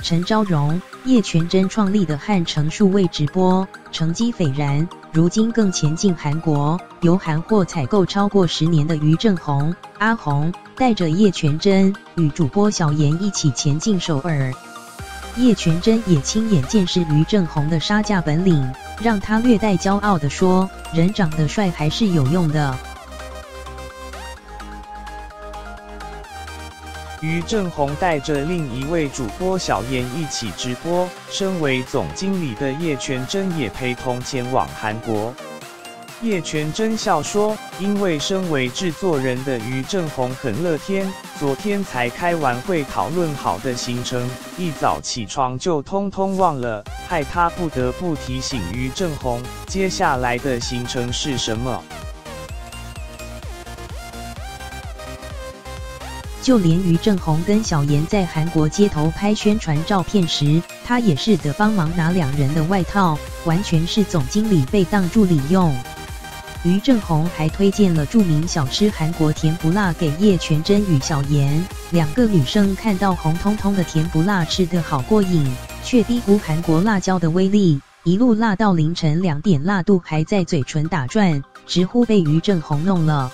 陈昭荣、叶全真创立的汉城数位直播成绩斐然，如今更前进韩国，由韩货采购超过10年的于正宏、阿宏带着叶全真与主播小妍一起前进首尔。叶全真也亲眼见识于正宏的杀价本领，让他略带骄傲地说：“人长得帅还是有用的。”于正宏带着另一位主播小妍一起直播，身为总经理的叶全真也陪同前往韩国。叶全真笑说：“因为身为制作人的于正宏很乐天，昨天才开完会讨论好的行程，一早起床就通通忘了，害他不得不提醒于正宏，接下来的行程是什么。”就连于正宏跟小妍在韩国街头拍宣传照片时，他也是得帮忙拿2人的外套，完全是总经理被当助理用。于正宏还推荐了著名小吃韩国甜不辣给叶全真与小妍，2个女生看到红彤彤的甜不辣吃得好过瘾，却低估韩国辣椒的威力，一路辣到凌晨2点，辣度还在嘴唇打转，直呼被于正宏弄了。